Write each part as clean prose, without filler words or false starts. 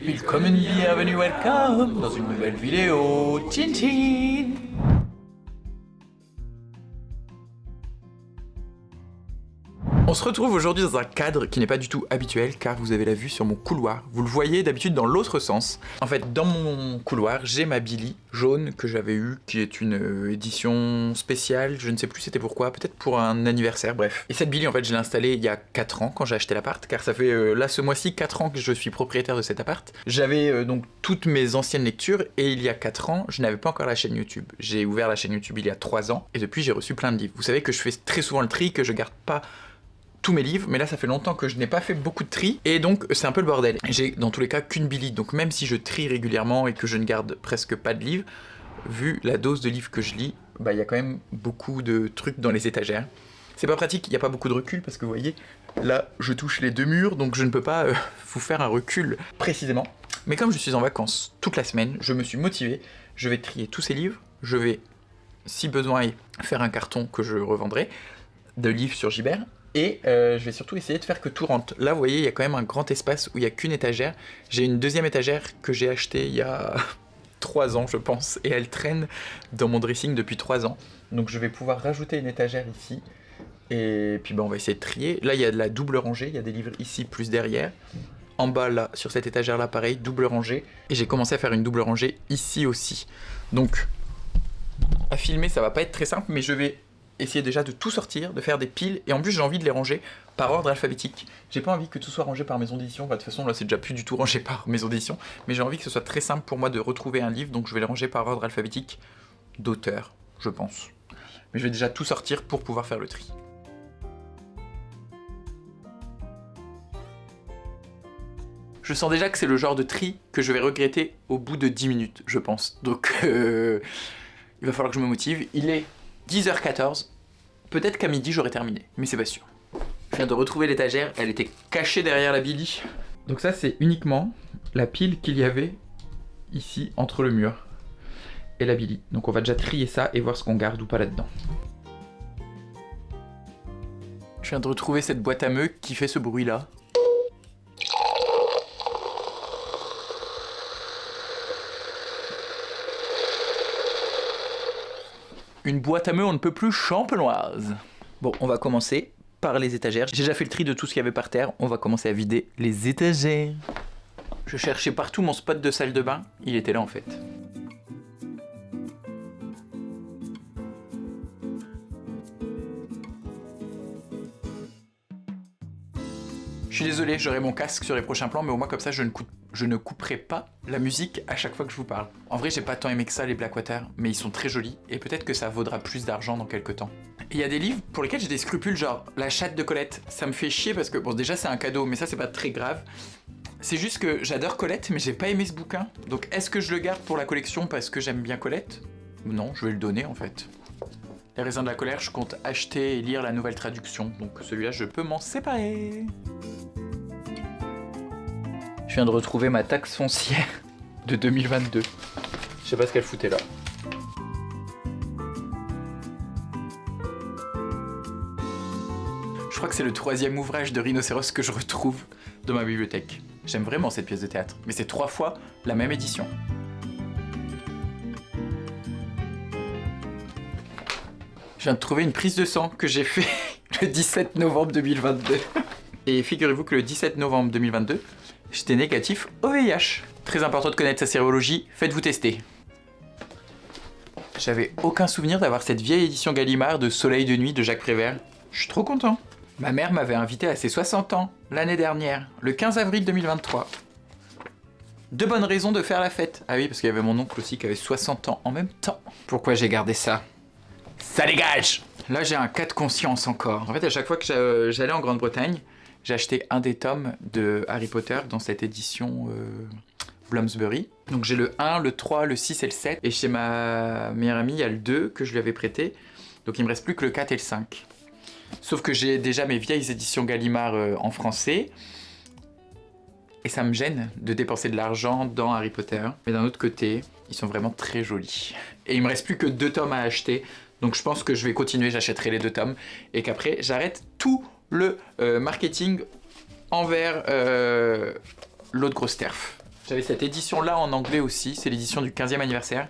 Willkommen, bienvenue, welcome dans une nouvelle vidéo. Tchin tchin. On se retrouve aujourd'hui dans un cadre qui n'est pas du tout habituel car vous avez la vue sur mon couloir. Vous le voyez d'habitude dans l'autre sens. En fait, dans mon couloir, j'ai ma Billy jaune que j'avais eue, qui est une édition spéciale, je ne sais plus c'était pourquoi, peut-être pour un anniversaire, bref. Et cette Billy, en fait, je l'ai installée il y a 4 ans quand j'ai acheté l'appart, car ça fait là ce mois-ci 4 ans que je suis propriétaire de cet appart. J'avais donc toutes mes anciennes lectures et il y a 4 ans, je n'avais pas encore la chaîne YouTube. J'ai ouvert la chaîne YouTube il y a 3 ans et depuis j'ai reçu plein de livres. Vous savez que je fais très souvent le tri, que je garde pas tous mes livres, mais là ça fait longtemps que je n'ai pas fait beaucoup de tri, et donc c'est un peu le bordel. J'ai dans tous les cas qu'une Billy, donc même si je trie régulièrement et que je ne garde presque pas de livres, vu la dose de livres que je lis, bah il y a quand même beaucoup de trucs dans les étagères. C'est pas pratique, il n'y a pas beaucoup de recul, parce que vous voyez, là je touche les deux murs, donc je ne peux pas vous faire un recul précisément. Mais comme je suis en vacances toute la semaine, je me suis motivé, je vais trier tous ces livres, je vais, si besoin, faire un carton que je revendrai, de livres sur Gibert, et je vais surtout essayer de faire que tout rentre. Là, vous voyez, il y a quand même un grand espace où il n'y a qu'une étagère. J'ai une deuxième étagère que j'ai achetée il y a 3 ans, je pense, et elle traîne dans mon dressing depuis 3 ans. Donc je vais pouvoir rajouter une étagère ici, et puis on va essayer de trier. Là, il y a de la double rangée, il y a des livres ici plus derrière. En bas, là, sur cette étagère-là, pareil, double rangée. Et j'ai commencé à faire une double rangée ici aussi. Donc, à filmer, ça va pas être très simple, mais je vais essayer déjà de tout sortir, de faire des piles, et en plus j'ai envie de les ranger par ordre alphabétique. J'ai pas envie que tout soit rangé par maison d'édition, de toute façon là c'est déjà plus du tout rangé par maison d'édition, mais j'ai envie que ce soit très simple pour moi de retrouver un livre, donc je vais les ranger par ordre alphabétique d'auteur, je pense. Mais je vais déjà tout sortir pour pouvoir faire le tri. Je sens déjà que c'est le genre de tri que je vais regretter au bout de 10 minutes, je pense. Donc il va falloir que je me motive. Il est 10h14, peut-être qu'à midi j'aurai terminé, mais c'est pas sûr. Je viens de retrouver l'étagère, elle était cachée derrière la Billy. Donc ça c'est uniquement la pile qu'il y avait ici entre le mur et la Billy. Donc on va déjà trier ça et voir ce qu'on garde ou pas là-dedans. Je viens de retrouver cette boîte à meux qui fait ce bruit là. Une boîte à meux on ne peut plus champenoise. Bon, on va commencer par les étagères. J'ai déjà fait le tri de tout ce qu'il y avait par terre. On va commencer à vider les étagères. Je cherchais partout mon spot de salle de bain. Il était là en fait. Je suis désolé, j'aurai mon casque sur les prochains plans, mais au moins comme ça je ne couperai pas la musique à chaque fois que je vous parle. En vrai j'ai pas tant aimé que ça les Blackwater, mais ils sont très jolis, et peut-être que ça vaudra plus d'argent dans quelques temps. Et il y a des livres pour lesquels j'ai des scrupules, genre La chatte de Colette. Ça me fait chier parce que, bon déjà c'est un cadeau, mais ça c'est pas très grave. C'est juste que j'adore Colette, mais j'ai pas aimé ce bouquin. Donc est-ce que je le garde pour la collection parce que j'aime bien Colette? Non, je vais le donner en fait. Les raisins de la colère, je compte acheter et lire la nouvelle traduction, donc celui-là je peux m'en séparer. Je viens de retrouver ma taxe foncière de 2022. Je sais pas ce qu'elle foutait là. Je crois que c'est le 3e ouvrage de Rhinocéros que je retrouve dans ma bibliothèque. J'aime vraiment cette pièce de théâtre, mais c'est 3 fois la même édition. Je viens de trouver une prise de sang que j'ai fait le 17 novembre 2022. Et figurez-vous que le 17 novembre 2022, j'étais négatif au VIH. Très important de connaître sa sérologie, faites-vous tester. J'avais aucun souvenir d'avoir cette vieille édition Gallimard de Soleil de nuit de Jacques Prévert. Je suis trop content. Ma mère m'avait invité à ses 60 ans, l'année dernière, le 15 avril 2023. 2 bonnes raisons de faire la fête. Ah oui, parce qu'il y avait mon oncle aussi qui avait 60 ans en même temps. Pourquoi j'ai gardé ça? Ça dégage! Là j'ai un cas de conscience encore. En fait à chaque fois que j'allais en Grande-Bretagne, j'ai acheté un des tomes de Harry Potter dans cette édition Bloomsbury. Donc j'ai le 1, le 3, le 6 et le 7. Et chez ma meilleure amie, il y a le 2 que je lui avais prêté. Donc il me reste plus que le 4 et le 5. Sauf que j'ai déjà mes vieilles éditions Gallimard en français. Et ça me gêne de dépenser de l'argent dans Harry Potter. Mais d'un autre côté, ils sont vraiment très jolis. Et il me reste plus que 2 tomes à acheter. Donc je pense que je vais continuer, j'achèterai les 2 tomes. Et qu'après, j'arrête tout le marketing envers l'autre grosse terf. J'avais cette édition-là en anglais aussi, c'est l'édition du 15e anniversaire,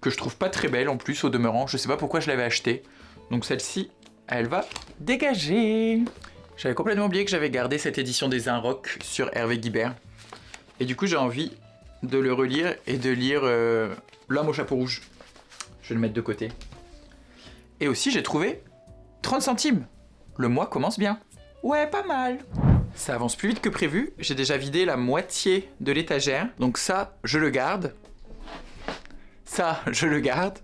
que je trouve pas très belle en plus au demeurant. Je sais pas pourquoi je l'avais achetée. Donc celle-ci, elle va dégager. J'avais complètement oublié que j'avais gardé cette édition des Inrocks sur Hervé Guibert. Et du coup, j'ai envie de le relire et de lire L'homme au chapeau rouge. Je vais le mettre de côté. Et aussi, j'ai trouvé 30 centimes. Le mois commence bien. Ouais, pas mal. Ça avance plus vite que prévu. J'ai déjà vidé la moitié de l'étagère. Donc ça, je le garde. Ça, je le garde.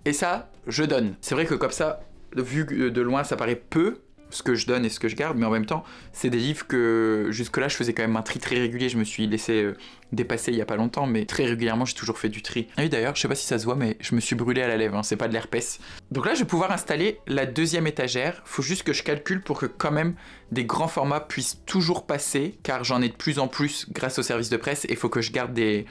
Et ça, je donne. C'est vrai que comme ça, vu de loin, ça paraît peu, ce que je donne et ce que je garde, mais en même temps, c'est des livres que jusque-là, je faisais quand même un tri très régulier. Je me suis laissé dépasser il y a pas longtemps, mais très régulièrement, j'ai toujours fait du tri. Ah oui, d'ailleurs, je sais pas si ça se voit, mais je me suis brûlé à la lèvre, hein, c'est pas de l'herpès. Donc là, je vais pouvoir installer la deuxième étagère. Faut juste que je calcule pour que quand même des grands formats puissent toujours passer, car j'en ai de plus en plus grâce au service de presse, et il faut que je garde des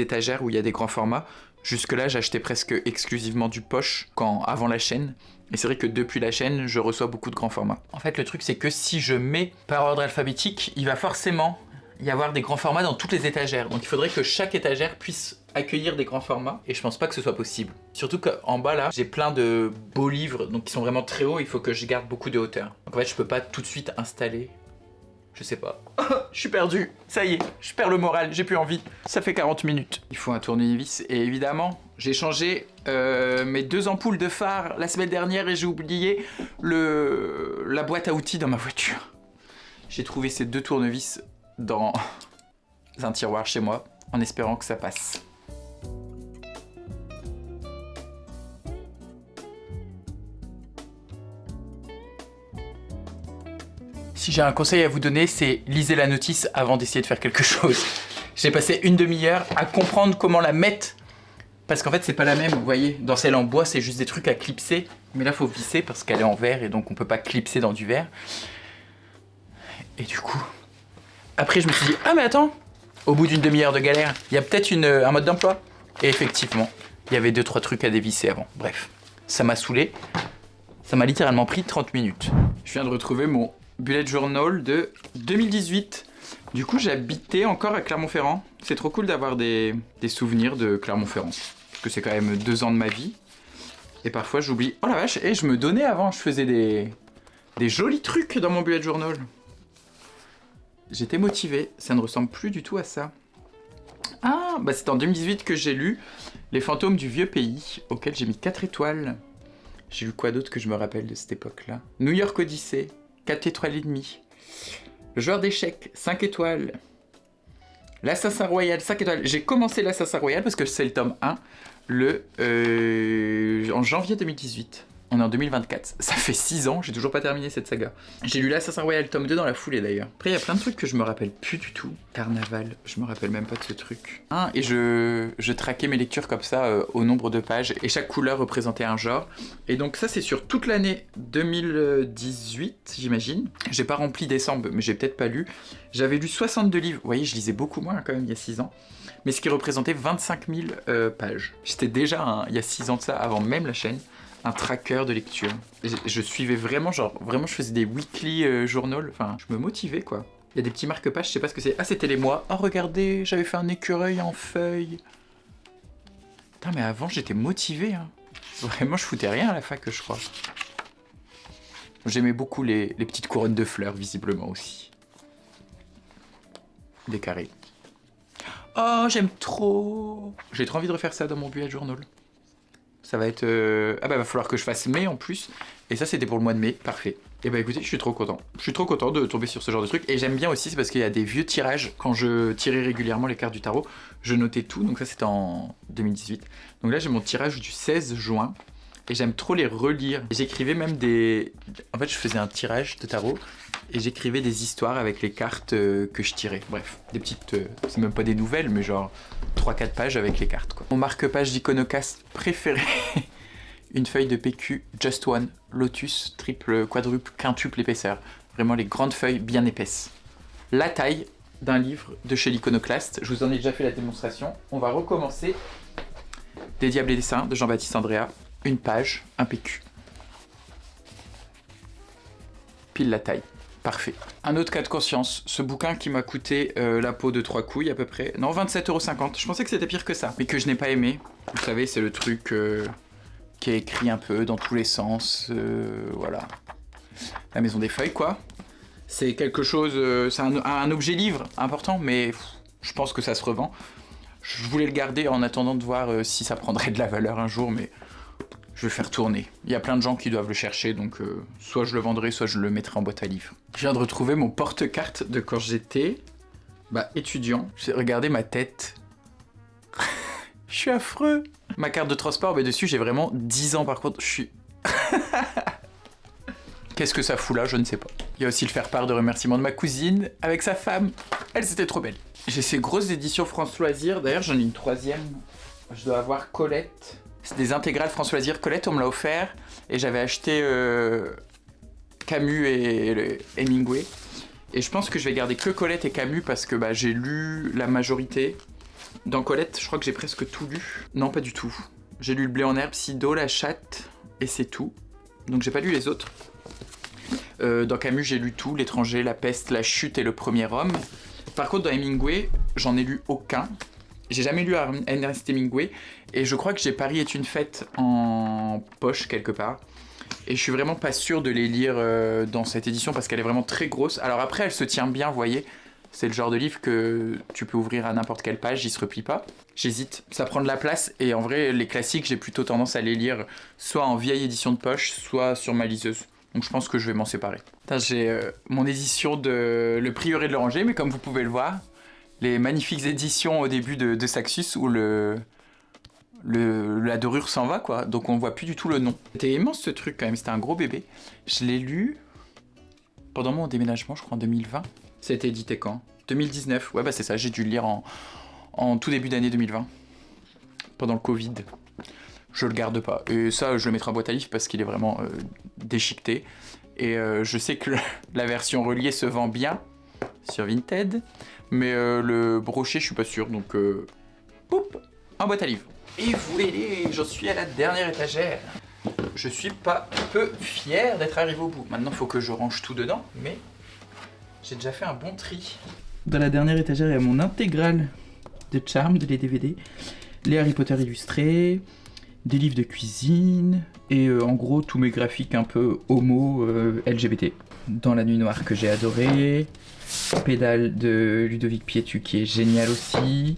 étagères où il y a des grands formats. Jusque-là, j'achetais presque exclusivement du poche avant la chaîne. Et c'est vrai que depuis la chaîne, je reçois beaucoup de grands formats. En fait, le truc, c'est que si je mets par ordre alphabétique, il va forcément y avoir des grands formats dans toutes les étagères. Donc il faudrait que chaque étagère puisse accueillir des grands formats. Et je pense pas que ce soit possible. Surtout qu'en bas, là, j'ai plein de beaux livres, donc qui sont vraiment très hauts. Il faut que je garde beaucoup de hauteur. Donc en fait, je peux pas tout de suite installer... Je sais pas. Je suis perdu. Ça y est, je perds le moral, j'ai plus envie. Ça fait 40 minutes. Il faut un tournevis. Et évidemment, j'ai changé mes 2 ampoules de phare la semaine dernière et j'ai oublié la boîte à outils dans ma voiture. J'ai trouvé ces 2 tournevis dans un tiroir chez moi en espérant que ça passe. Si j'ai un conseil à vous donner, c'est lisez la notice avant d'essayer de faire quelque chose. J'ai passé une demi-heure à comprendre comment la mettre. Parce qu'en fait, c'est pas la même, vous voyez. Dans celle en bois, c'est juste des trucs à clipser. Mais là, faut visser parce qu'elle est en verre et donc on peut pas clipser dans du verre. Et du coup, après, je me suis dit, ah mais attends, au bout d'une demi-heure de galère, il y a peut-être un mode d'emploi. Et effectivement, il y avait 2-3 trucs à dévisser avant. Bref, ça m'a saoulé. Ça m'a littéralement pris 30 minutes. Je viens de retrouver mon bullet journal de 2018. Du coup, j'habitais encore à Clermont-Ferrand. C'est trop cool d'avoir des souvenirs de Clermont-Ferrand. Parce que c'est quand même 2 ans de ma vie. Et parfois, j'oublie. Oh la vache, et je me donnais avant. Je faisais des jolis trucs dans mon bullet journal. J'étais motivé. Ça ne ressemble plus du tout à ça. Ah, bah c'est en 2018 que j'ai lu Les fantômes du vieux pays, auquel j'ai mis 4 étoiles. J'ai lu quoi d'autre que je me rappelle de cette époque-là? New York Odyssey, 4 étoiles et demie. Le joueur d'échecs, 5 étoiles. L'Assassin Royal, 5 étoiles. J'ai commencé l'Assassin Royal parce que c'est le tome 1 en janvier 2018. On est en 2024. Ça fait 6 ans, j'ai toujours pas terminé cette saga. J'ai lu l'Assassin Royal tome 2 dans la foulée d'ailleurs. Après, il y a plein de trucs que je me rappelle plus du tout. Carnaval, je me rappelle même pas de ce truc. Ah, et je traquais mes lectures comme ça au nombre de pages. Et chaque couleur représentait un genre. Et donc ça, c'est sur toute l'année 2018, j'imagine. J'ai pas rempli décembre, mais j'ai peut-être pas lu. J'avais lu 62 livres. Vous voyez, je lisais beaucoup moins quand même il y a 6 ans. Mais ce qui représentait 25 000 pages. J'étais déjà, il y a 6 ans de ça, avant même la chaîne, un tracker de lecture. Je suivais vraiment, vraiment je faisais des weekly journal, enfin je me motivais quoi. Il y a des petits marque-pages, je sais pas ce que c'est. Ah, c'était les mois. Oh regardez, j'avais fait un écureuil en feuilles. Putain, mais avant j'étais motivé, hein. Vraiment, je foutais rien à la fac, je crois. J'aimais beaucoup les petites couronnes de fleurs, visiblement aussi. Des carrés. Oh, j'aime trop. J'ai trop envie de refaire ça dans mon bullet journal. Ça va être... Ah bah va falloir que je fasse mai en plus. Et ça c'était pour le mois de mai, parfait. Et bah écoutez, je suis trop content. Je suis trop content de tomber sur ce genre de truc. Et j'aime bien aussi, c'est parce qu'il y a des vieux tirages. Quand je tirais régulièrement les cartes du tarot, je notais tout. Donc ça c'était en 2018. Donc là j'ai mon tirage du 16 juin. Et j'aime trop les relire. J'écrivais même des... En fait je faisais un tirage de tarot. Et j'écrivais des histoires avec les cartes que je tirais. Bref, des petites... c'est même pas des nouvelles, mais genre 3-4 pages avec les cartes, quoi. Mon marque-page d'iconoclaste préféré, une feuille de PQ Just One, Lotus, triple, quadruple, quintuple épaisseur. Vraiment les grandes feuilles bien épaisses. La taille d'un livre de chez l'iconoclaste. Je vous en ai déjà fait la démonstration. On va recommencer. Des Diables et des Saints de Jean-Baptiste Andréa. Une page, un PQ. Pile la taille. Parfait. Un autre cas de conscience, ce bouquin qui m'a coûté la peau de 3 couilles à peu près. Non, 27,50 €. Je pensais que c'était pire que ça, mais que je n'ai pas aimé. Vous savez, c'est le truc qui est écrit un peu dans tous les sens. Voilà. La maison des feuilles, quoi. C'est quelque chose... c'est un objet livre important, mais je pense que ça se revend. Je voulais le garder en attendant de voir si ça prendrait de la valeur un jour, mais... je vais le faire tourner. Il y a plein de gens qui doivent le chercher, donc soit je le vendrai, soit je le mettrai en boîte à livres. Je viens de retrouver mon porte-carte de quand j'étais étudiant. Regardez ma tête. Je suis affreux. Ma carte de transport, mais dessus j'ai vraiment 10 ans par contre. Je suis... Qu'est-ce que ça fout là? Je ne sais pas. Il y a aussi le faire-part de remerciements de ma cousine avec sa femme. Elles étaient trop belles. J'ai ces grosses éditions France Loisirs. D'ailleurs, j'en ai une troisième. Je dois avoir Colette. C'est des intégrales France Loisirs. Colette, on me l'a offert. Et j'avais acheté Camus et Hemingway. Et je pense que je vais garder que Colette et Camus parce que j'ai lu la majorité. Dans Colette, je crois que j'ai presque tout lu. Non, pas du tout. J'ai lu Le blé en herbe, Sido, La chatte, et c'est tout. Donc j'ai pas lu les autres. Dans Camus, j'ai lu tout. L'étranger, La peste, La chute et Le premier homme. Par contre, dans Hemingway, j'en ai lu aucun. J'ai jamais lu Ernest Hemingway. Et je crois que j'ai Paris est une fête en poche quelque part. Et je suis vraiment pas sûr de les lire dans cette édition parce qu'elle est vraiment très grosse. Alors après, elle se tient bien, vous voyez. C'est le genre de livre que tu peux ouvrir à n'importe quelle page, il se replie pas. J'hésite, ça prend de la place. Et en vrai, les classiques, j'ai plutôt tendance à les lire soit en vieille édition de poche, soit sur ma liseuse. Donc je pense que je vais m'en séparer. J'ai mon édition de Le Prieuré de l'Oranger, mais comme vous pouvez le voir, les magnifiques éditions au début de Saxus où la dorure s'en va, quoi. Donc on voit plus du tout le nom. C'était immense ce truc quand même, c'était un gros bébé. Je l'ai lu pendant mon déménagement, je crois en 2020. C'était édité quand? 2019, ouais c'est ça, j'ai dû le lire en tout début d'année 2020. Pendant le Covid. Je le garde pas. Et ça, je le mettrai en boîte à livres parce qu'il est vraiment déchiqueté. Et je sais que la version reliée se vend bien sur Vinted. Mais le brochet, je suis pas sûr. Donc, poup, en boîte à livres. Et voilà, j'en suis à la dernière étagère. Je suis pas peu fier d'être arrivé au bout. Maintenant, il faut que je range tout dedans. Mais j'ai déjà fait un bon tri. Dans la dernière étagère, il y a mon intégrale de Charmed, les DVD. Les Harry Potter illustrés. Des livres de cuisine. Et en gros, tous mes graphiques un peu homo LGBT. Dans la nuit noire que j'ai adoré. Pédale de Ludovic Pietu qui est génial aussi.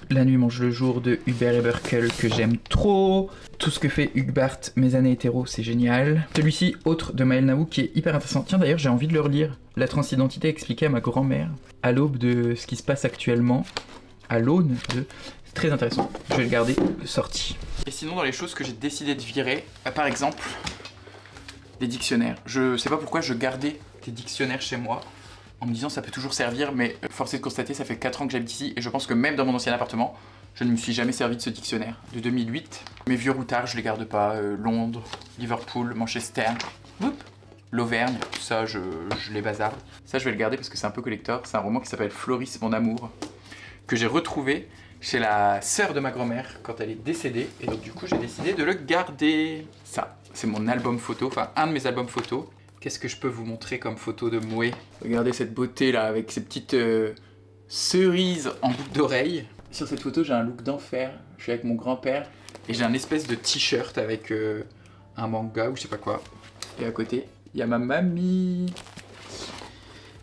La nuit mange le jour de Hubert Eberkel que j'aime trop. Tout ce que fait Hugues Barthes, Mes années hétéros, c'est génial. Celui-ci, Autre de Maël Naou, qui est hyper intéressant. Tiens d'ailleurs, j'ai envie de le relire. La transidentité expliquée à ma grand-mère, à l'aube de ce qui se passe actuellement, à l'aune de... C'est très intéressant. Je vais le garder de sortie. Et sinon, dans les choses que j'ai décidé de virer, par exemple, des dictionnaires. Je sais pas pourquoi je gardais des dictionnaires chez moi. En me disant ça peut toujours servir, mais force est de constater, ça fait 4 ans que j'habite ici et je pense que même dans mon ancien appartement, je ne me suis jamais servi de ce dictionnaire de 2008. Mes vieux routards, je les garde pas. Londres, Liverpool, Manchester, l'Auvergne, tout ça, je les bazarde. Ça, je vais le garder parce que c'est un peu collector. C'est un roman qui s'appelle Floris, mon amour, que j'ai retrouvé chez la sœur de ma grand-mère quand elle est décédée. Et donc du coup, j'ai décidé de le garder. Ça, c'est mon album photo, enfin un de mes albums photos. Qu'est-ce que je peux vous montrer comme photo de Moé? Regardez cette beauté là, avec ces petites cerises en boucle d'oreille. Sur cette photo, j'ai un look d'enfer. Je suis avec mon grand-père et j'ai un espèce de t-shirt avec un manga ou je sais pas quoi. Et à côté, il y a ma mamie.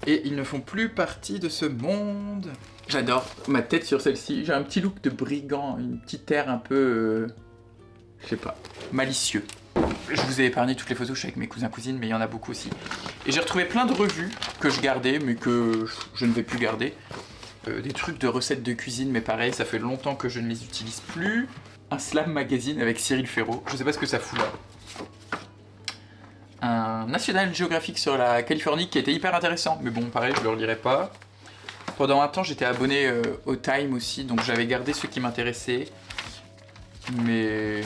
Et ils ne font plus partie de ce monde. J'adore ma tête sur celle-ci. J'ai un petit look de brigand, une petite air un peu, je sais pas, malicieux. Je vous ai épargné toutes les photos, je suis avec mes cousins-cousines, mais il y en a beaucoup aussi. Et j'ai retrouvé plein de revues que je gardais, mais que je ne vais plus garder. Des trucs de recettes de cuisine, mais pareil, ça fait longtemps que je ne les utilise plus. Un Slam Magazine avec Cyril Ferraud, je sais pas ce que ça fout là. Un National Geographic sur la Californie qui était hyper intéressant, mais bon, pareil, je le relirai pas. Pendant un temps, j'étais abonné au Time aussi, donc j'avais gardé ceux qui m'intéressaient. Mais...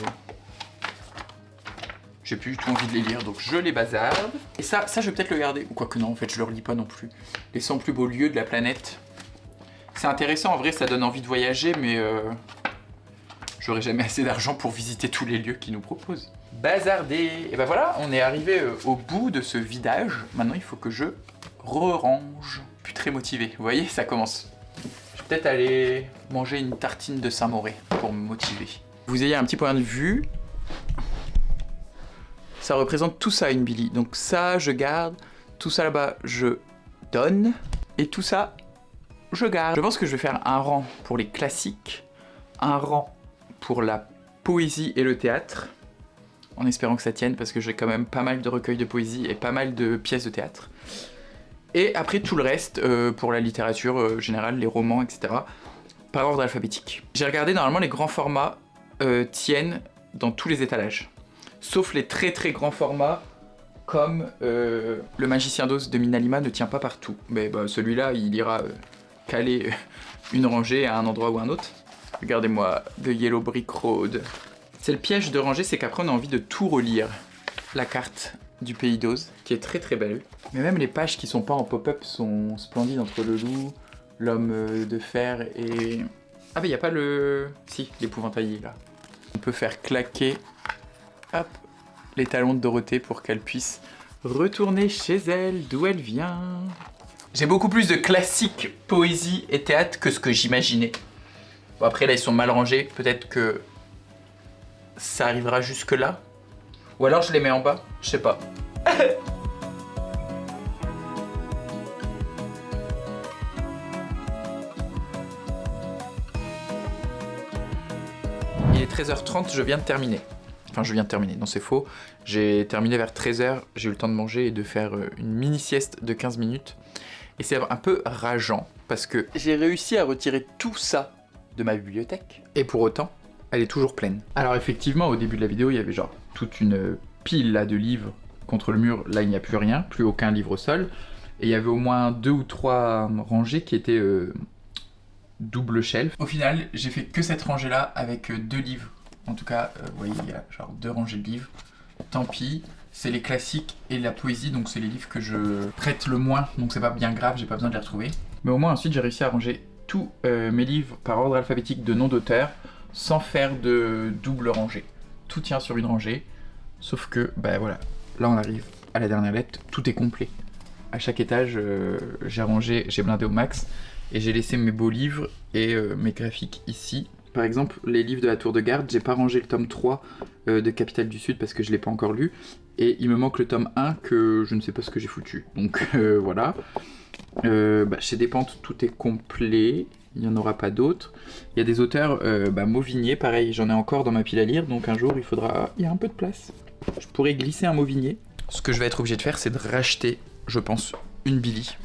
j'ai plus du tout envie de les lire, donc je les bazarde. Et ça je vais peut-être le garder. Ou quoique non, en fait, je le relis pas non plus. Les 100 plus beaux lieux de la planète. C'est intéressant, en vrai, ça donne envie de voyager, mais je j'aurai jamais assez d'argent pour visiter tous les lieux qu'ils nous proposent. Bazardé. Et ben voilà, on est arrivé au bout de ce vidage. Maintenant, il faut que je re-range. Plus très motivé. Vous voyez, ça commence. Je vais peut-être aller manger une tartine de Saint-Moré pour me motiver. Vous ayez un petit point de vue. Ça représente tout ça, une Billy. Donc ça, je garde. Tout ça là-bas, je donne. Et tout ça, je garde. Je pense que je vais faire un rang pour les classiques, un rang pour la poésie et le théâtre, en espérant que ça tienne, parce que j'ai quand même pas mal de recueils de poésie et pas mal de pièces de théâtre. Et après tout le reste, pour la littérature générale, les romans, etc., par ordre alphabétique. J'ai regardé, normalement les grands formats tiennent dans tous les étalages. Sauf les très très grands formats, comme Le Magicien d'Oz de Minalima ne tient pas partout. Mais bah, celui-là, il ira caler une rangée à un endroit ou à un autre. Regardez-moi, The Yellow Brick Road. C'est le piège de ranger, c'est qu'après on a envie de tout relire. La carte du pays d'Oz, qui est très très belle. Mais même les pages qui sont pas en pop-up sont splendides entre le loup, l'homme de fer et... Ah bah y a pas le... Si, l'épouvantail là. On peut faire claquer, hop, les talons de Dorothée pour qu'elle puisse retourner chez elle, d'où elle vient. J'ai beaucoup plus de classiques, poésie et théâtre que ce que j'imaginais. Bon après là ils sont mal rangés, peut-être que ça arrivera jusque là. Ou alors je les mets en bas, je sais pas. Il est 13h30, je viens de terminer. Enfin, je viens de terminer, non c'est faux. J'ai terminé vers 13h, j'ai eu le temps de manger et de faire une mini sieste de 15 minutes. Et c'est un peu rageant, parce que j'ai réussi à retirer tout ça de ma bibliothèque. Et pour autant, elle est toujours pleine. Alors effectivement, au début de la vidéo, il y avait genre toute une pile là de livres contre le mur. Là, il n'y a plus rien, plus aucun livre au sol. Et il y avait au moins 2 ou 3 rangées qui étaient double shelf. Au final, j'ai fait que cette rangée-là avec 2 livres. En tout cas, vous voyez, il y a genre 2 rangées de livres. Tant pis, c'est les classiques et la poésie, donc c'est les livres que je prête le moins, donc c'est pas bien grave, j'ai pas besoin de les retrouver. Mais au moins ensuite, j'ai réussi à ranger tous mes livres par ordre alphabétique de nom d'auteur, sans faire de double rangée. Tout tient sur une rangée, sauf que, bah voilà, là on arrive à la dernière lettre, tout est complet. À chaque étage, j'ai rangé, j'ai blindé au max, et j'ai laissé mes beaux livres et mes graphiques ici. Par exemple, les livres de la Tour de Garde, j'ai pas rangé le tome 3 de Capitale du Sud parce que je l'ai pas encore lu, et il me manque le tome 1 que je ne sais pas ce que j'ai foutu. Donc voilà. Chez Despentes, tout est complet. Il n'y en aura pas d'autres. Il y a des auteurs, Mauvigné, pareil, j'en ai encore dans ma pile à lire, donc un jour il y a un peu de place. Je pourrais glisser un Mauvigné. Ce que je vais être obligé de faire, c'est de racheter, je pense, une Billy.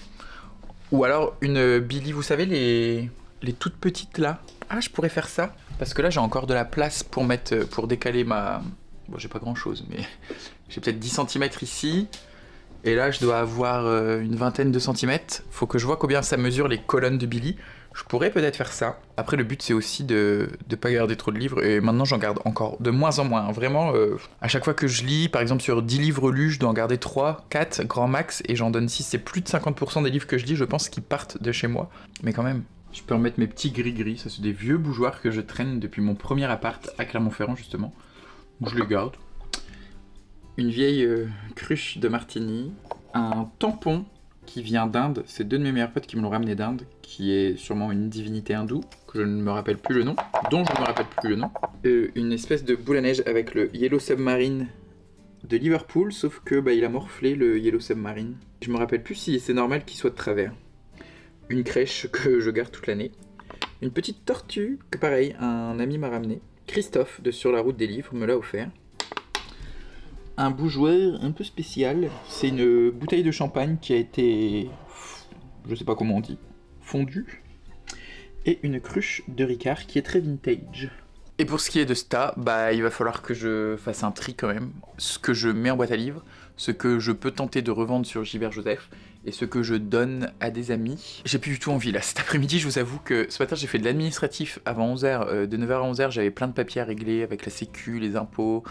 Ou alors une Billy, vous savez, les toutes petites là. Ah, je pourrais faire ça. Parce que là, j'ai encore de la place pour mettre, pour décaler ma... Bon, j'ai pas grand chose, mais j'ai peut-être 10 cm ici. Et là, je dois avoir une vingtaine de centimètres. Faut que je vois combien ça mesure les colonnes de Billy. Je pourrais peut-être faire ça. Après, le but, c'est aussi de pas garder trop de livres. Et maintenant, j'en garde encore de moins en moins. Vraiment, à chaque fois que je lis, par exemple, sur 10 livres lus, je dois en garder 3, 4, grand max. Et j'en donne 6. C'est plus de 50% des livres que je lis, je pense, qui partent de chez moi. Mais quand même, je peux remettre mes petits gris-gris. Ça, c'est des vieux bougeoirs que je traîne depuis mon premier appart à Clermont-Ferrand, justement. Donc, je les garde. Une vieille cruche de martini. Un tampon qui vient d'Inde, c'est 2 de mes meilleurs potes qui me l'ont ramené d'Inde, qui est sûrement une divinité hindoue, que je ne me rappelle plus le nom, dont je ne me rappelle plus le nom. Une espèce de boule à neige avec le Yellow Submarine de Liverpool, sauf que il a morflé le Yellow Submarine. Je me rappelle plus si c'est normal qu'il soit de travers. Une crèche que je garde toute l'année. Une petite tortue que pareil, un ami m'a ramené. Christophe de Sur la route des livres me l'a offert. Un bougeoir un peu spécial, c'est une bouteille de champagne qui a été, je sais pas comment on dit, fondue, et une cruche de Ricard qui est très vintage. Et pour ce qui est de ça, il va falloir que je fasse un tri quand même, ce que je mets en boîte à livres, ce que je peux tenter de revendre sur Gilbert Joseph, et ce que je donne à des amis. J'ai plus du tout envie là, cet après-midi je vous avoue que ce matin j'ai fait de l'administratif avant 11h, de 9h à 11h j'avais plein de papiers à régler avec la sécu, les impôts,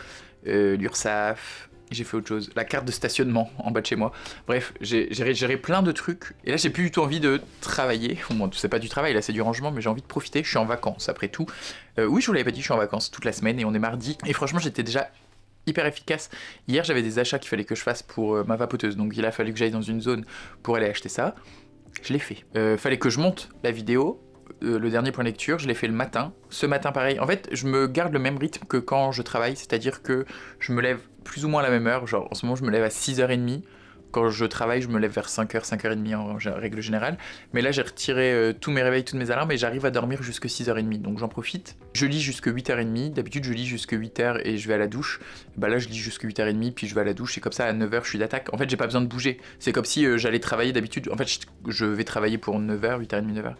l'URSSAF, j'ai fait autre chose. La carte de stationnement en bas de chez moi. Bref, j'ai géré plein de trucs. Et là, j'ai plus du tout envie de travailler. Bon, c'est pas du travail, là, c'est du rangement, mais j'ai envie de profiter. Je suis en vacances, après tout. Oui, je vous l'avais pas dit, je suis en vacances toute la semaine et on est mardi. Et franchement, j'étais déjà hyper efficace. Hier, j'avais des achats qu'il fallait que je fasse pour ma vapoteuse. Donc, il a fallu que j'aille dans une zone pour aller acheter ça. Je l'ai fait. Fallait que je monte la vidéo. Le dernier point de lecture, je l'ai fait le matin. Ce matin, pareil. En fait, je me garde le même rythme que quand je travaille, c'est-à-dire que je me lève plus ou moins à la même heure. Genre, en ce moment, je me lève à 6h30. Quand je travaille, je me lève vers 5h, 5h30 en règle générale. Mais là, j'ai retiré tous mes réveils, toutes mes alarmes et j'arrive à dormir jusque 6h30. Donc j'en profite. Je lis jusque 8h30. D'habitude, je lis jusque 8h et je vais à la douche. Bah là, je lis jusque 8h30 puis je vais à la douche. Et comme ça, à 9h, je suis d'attaque. En fait, j'ai pas besoin de bouger. C'est comme si j'allais travailler d'habitude. En fait, je vais travailler pour 9h, 8h30, 9h.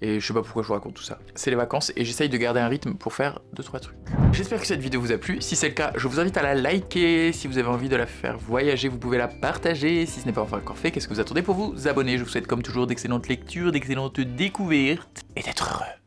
Et je sais pas pourquoi je vous raconte tout ça. C'est les vacances et j'essaye de garder un rythme pour faire 2-3 trucs. J'espère que cette vidéo vous a plu. Si c'est le cas, je vous invite à la liker. Si vous avez envie de la faire voyager, vous pouvez la partager. Si ce n'est pas encore fait, qu'est-ce que vous attendez pour vous abonner? Je vous souhaite comme toujours d'excellentes lectures, d'excellentes découvertes et d'être heureux.